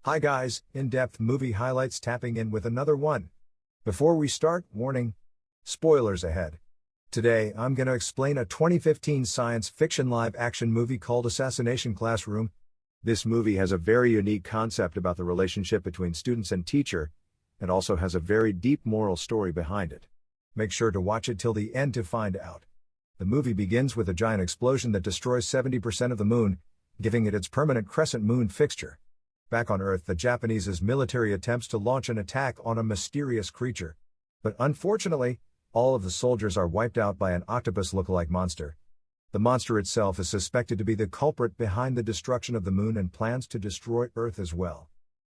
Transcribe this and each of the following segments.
Hi guys, in-depth movie highlights tapping in with another one. Before we start, warning. Spoilers ahead. Today, I'm gonna explain a 2015 science fiction live-action movie called Assassination Classroom. This movie has a very unique concept about the relationship between students and teacher, and also has a very deep moral story behind it. Make sure to watch it till the end to find out. The movie begins with a giant explosion that destroys 70% of the moon, giving it its permanent crescent moon fixture. Back on Earth, the Japanese's military attempts to launch an attack on a mysterious creature. But unfortunately, all of the soldiers are wiped out by an octopus look-alike monster. The monster itself is suspected to be the culprit behind the destruction of the moon and plans to destroy Earth as well.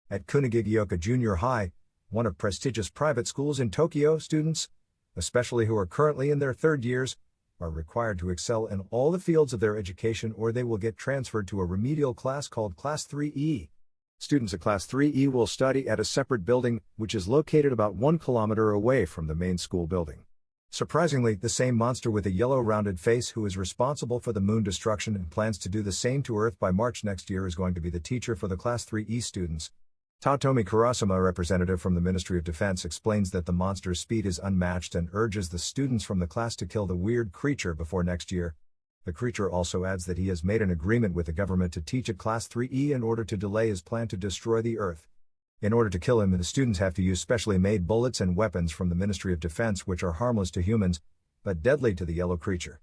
At Kunugigaoka Junior High, one of prestigious private schools in Tokyo, students, especially who are currently in their third years, are required to excel in all the fields of their education or they will get transferred to a remedial class called Class 3E. Students at Class 3E will study at a separate building, which is located about 1 kilometer away from the main school building. Surprisingly, the same monster with a yellow rounded face who is responsible for the moon destruction and plans to do the same to Earth by March next year is going to be the teacher for the Class 3E students. Tatomi Kurasama, a representative from the Ministry of Defense, explains that the monster's speed is unmatched and urges the students from the class to kill the weird creature before next year. The creature also adds that he has made an agreement with the government to teach at Class 3E in order to delay his plan to destroy the Earth. In order to kill him, the students have to use specially made bullets and weapons from the Ministry of Defense which are harmless to humans, but deadly to the yellow creature.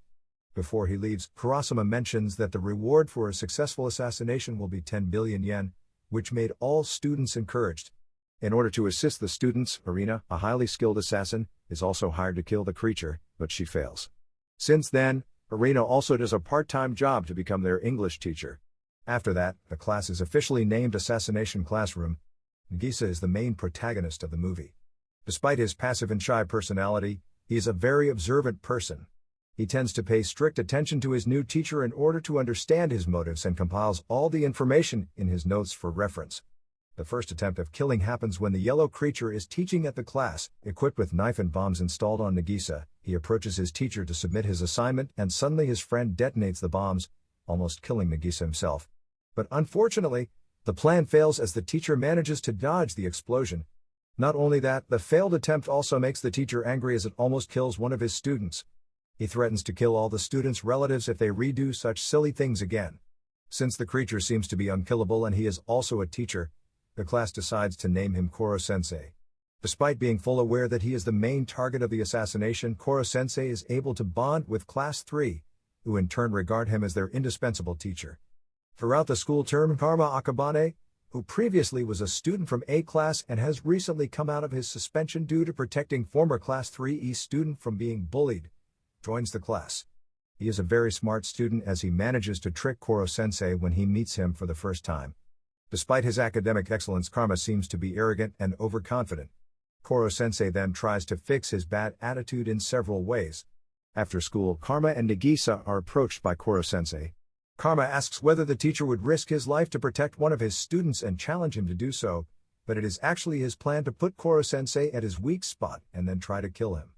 Before he leaves, Kurasama mentions that the reward for a successful assassination will be 10 billion yen, which made all students encouraged. In order to assist the students, Irina, a highly skilled assassin, is also hired to kill the creature, but she fails. Since then, Irina also does a part-time job to become their English teacher. After that, the class is officially named Assassination Classroom. Nagisa is the main protagonist of the movie. Despite his passive and shy personality, he is a very observant person. He tends to pay strict attention to his new teacher in order to understand his motives and compiles all the information in his notes for reference. The first attempt of killing happens when the yellow creature is teaching at the class. Equipped with knife and bombs installed on Nagisa, he approaches his teacher to submit his assignment and suddenly his friend detonates the bombs, almost killing Nagisa himself. But unfortunately, the plan fails as the teacher manages to dodge the explosion. Not only that, the failed attempt also makes the teacher angry as it almost kills one of his students. He threatens to kill all the students' relatives if they redo such silly things again. Since the creature seems to be unkillable and he is also a teacher, the class decides to name him Koro-sensei. Despite being full aware that he is the main target of the assassination, Koro-sensei is able to bond with Class 3, who in turn regard him as their indispensable teacher. Throughout the school term, Karma Akabane, who previously was a student from A class and has recently come out of his suspension due to protecting former Class 3E student from being bullied, joins the class. He is a very smart student as he manages to trick Koro-sensei when he meets him for the first time. Despite his academic excellence, Karma seems to be arrogant and overconfident. Koro-sensei then tries to fix his bad attitude in several ways. After school, Karma and Nagisa are approached by Koro-sensei. Karma asks whether the teacher would risk his life to protect one of his students and challenge him to do so, but it is actually his plan to put Koro-sensei at his weak spot and then try to kill him.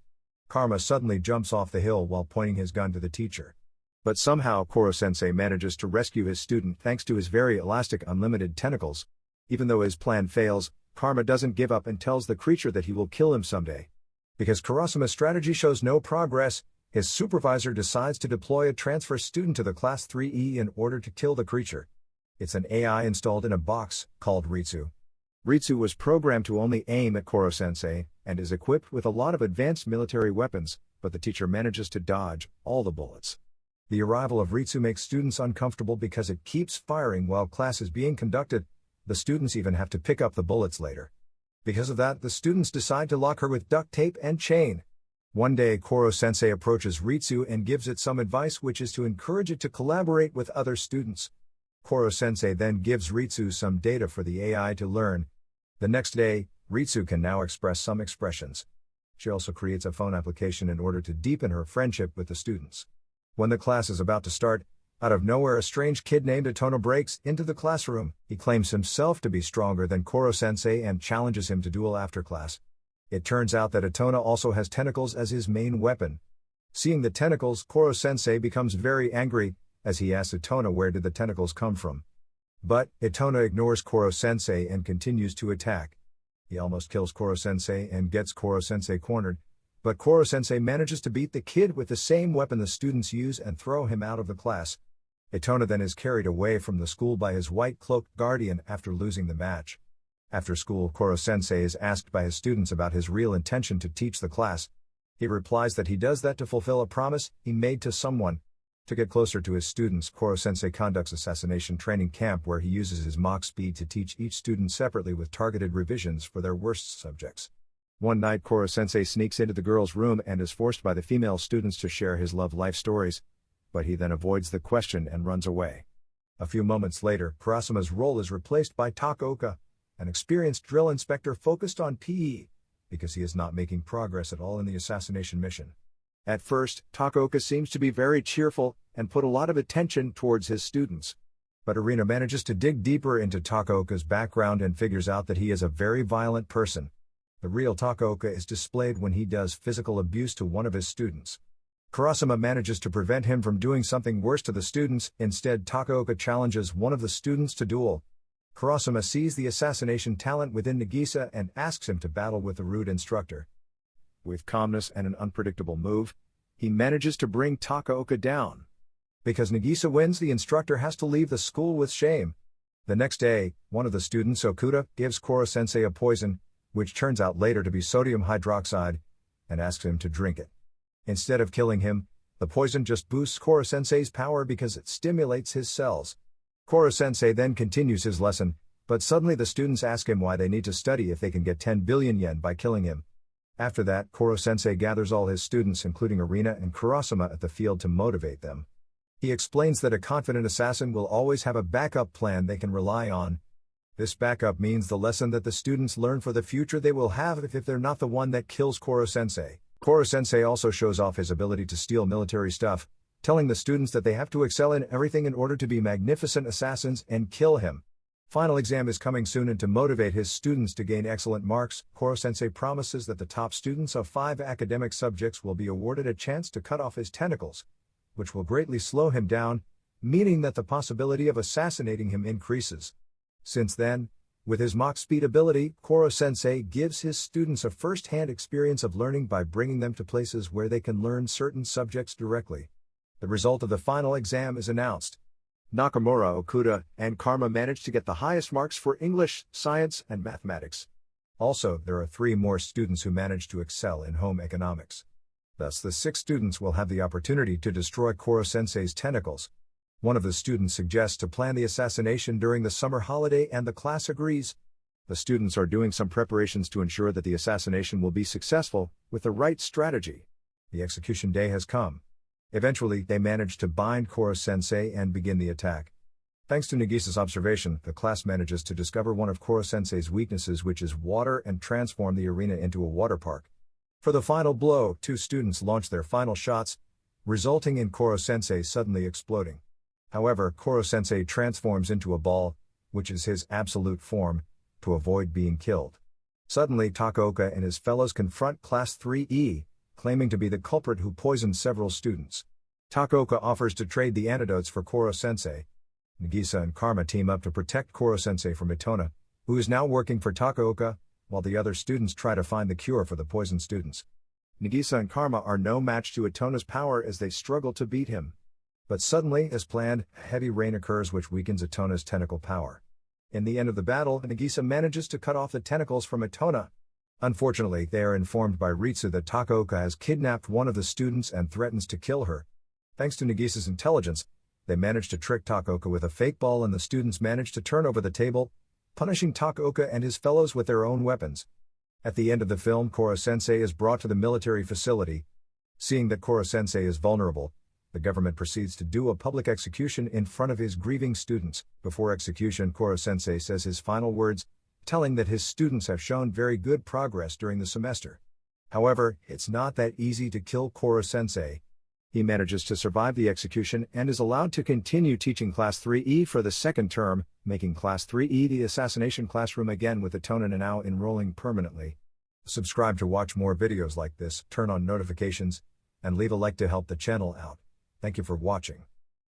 Karma suddenly jumps off the hill while pointing his gun to the teacher. But somehow Koro-sensei manages to rescue his student thanks to his very elastic unlimited tentacles. Even though his plan fails, Karma doesn't give up and tells the creature that he will kill him someday. Because Kurasama's strategy shows no progress, his supervisor decides to deploy a transfer student to the Class 3E in order to kill the creature. It's an AI installed in a box, called Ritsu. Ritsu was programmed to only aim at Koro-sensei, and is equipped with a lot of advanced military weapons, but the teacher manages to dodge all the bullets. The arrival of Ritsu makes students uncomfortable because it keeps firing while class is being conducted. The students even have to pick up the bullets later. Because of that, the students decide to lock her with duct tape and chain. One day, Koro-sensei approaches Ritsu and gives it some advice, which is to encourage it to collaborate with other students. Koro-sensei then gives Ritsu some data for the AI to learn. The next day, Ritsu can now express some expressions. She also creates a phone application in order to deepen her friendship with the students. When the class is about to start, out of nowhere a strange kid named Atono breaks into the classroom. He claims himself to be stronger than Koro-sensei and challenges him to duel after class. It turns out that Atono also has tentacles as his main weapon. Seeing the tentacles, Koro-sensei becomes very angry, as he asks Atono where did the tentacles come from. But Itona ignores Koro-sensei and continues to attack. He almost kills Koro-sensei and gets Koro-sensei cornered, but Koro-sensei manages to beat the kid with the same weapon the students use and throw him out of the class. Itona then is carried away from the school by his white-cloaked guardian after losing the match. After school, Koro-sensei is asked by his students about his real intention to teach the class. He replies that he does that to fulfill a promise he made to someone. To get closer to his students, Koro-sensei conducts assassination training camp where he uses his Mach speed to teach each student separately with targeted revisions for their worst subjects. One night, Koro-sensei sneaks into the girls' room and is forced by the female students to share his love life stories, but he then avoids the question and runs away. A few moments later, Kurasuma's role is replaced by Takaoka, an experienced drill inspector focused on PE, because he is not making progress at all in the assassination mission. At first, Takaoka seems to be very cheerful and put a lot of attention towards his students. But Arina manages to dig deeper into Takaoka's background and figures out that he is a very violent person. The real Takaoka is displayed when he does physical abuse to one of his students. Kurasuma manages to prevent him from doing something worse to the students. Instead, Takaoka challenges one of the students to duel. Kurasuma sees the assassination talent within Nagisa and asks him to battle with the rude instructor. With calmness and an unpredictable move, he manages to bring Takaoka down. Because Nagisa wins, the instructor has to leave the school with shame. The next day, one of the students, Okuda, gives Koro-sensei a poison, which turns out later to be sodium hydroxide, and asks him to drink it. Instead of killing him, the poison just boosts Koro-sensei's power because it stimulates his cells. Koro-sensei then continues his lesson, but suddenly the students ask him why they need to study if they can get 10 billion yen by killing him. After that, Koro-sensei gathers all his students including Arina and Kurasuma at the field to motivate them. He explains that a confident assassin will always have a backup plan they can rely on. This backup means the lesson that the students learn for the future they will have if they're not the one that kills Koro-sensei. Koro-sensei also shows off his ability to steal military stuff, telling the students that they have to excel in everything in order to be magnificent assassins and kill him. Final exam is coming soon, and to motivate his students to gain excellent marks, Koro-sensei promises that the top students of 5 academic subjects will be awarded a chance to cut off his tentacles, which will greatly slow him down, meaning that the possibility of assassinating him increases. Since then, with his Mach speed ability, Koro-sensei gives his students a first-hand experience of learning by bringing them to places where they can learn certain subjects directly. The result of the final exam is announced. Nakamura, Okuda, and Karma managed to get the highest marks for English, science, and mathematics. Also, there are 3 more students who managed to excel in home economics. Thus, the 6 students will have the opportunity to destroy Koro-sensei's tentacles. One of the students suggests to plan the assassination during the summer holiday, and the class agrees. The students are doing some preparations to ensure that the assassination will be successful, with the right strategy. The execution day has come. Eventually, they manage to bind Koro-sensei and begin the attack. Thanks to Nagisa's observation, the class manages to discover one of Koro-sensei's weaknesses, which is water, and transform the arena into a water park. For the final blow, 2 students launch their final shots, resulting in Koro-sensei suddenly exploding. However, Koro-sensei transforms into a ball, which is his absolute form, to avoid being killed. Suddenly, Takaoka and his fellows confront Class 3E, claiming to be the culprit who poisoned several students. Takaoka offers to trade the antidotes for Koro-sensei. Nagisa and Karma team up to protect Koro-sensei from Itona, who is now working for Takaoka, while the other students try to find the cure for the poisoned students. Nagisa and Karma are no match to Itona's power as they struggle to beat him. But suddenly, as planned, heavy rain occurs which weakens Itona's tentacle power. In the end of the battle, Nagisa manages to cut off the tentacles from Itona. Unfortunately, they are informed by Ritsu that Takaoka has kidnapped one of the students and threatens to kill her. Thanks to Nagisa's intelligence, they manage to trick Takaoka with a fake ball, and the students manage to turn over the table, punishing Takaoka and his fellows with their own weapons. At the end of the film, Koro-sensei is brought to the military facility. Seeing that Koro-sensei is vulnerable, the government proceeds to do a public execution in front of his grieving students. Before execution, Koro-sensei says his final words, telling that his students have shown very good progress during the semester. However, it's not that easy to kill Koro-sensei. He manages to survive the execution and is allowed to continue teaching Class 3E for the 2nd term, making Class 3E the assassination classroom again, with Itona now enrolling permanently. Subscribe to watch more videos like this, turn on notifications, and leave a like to help the channel out. Thank you for watching.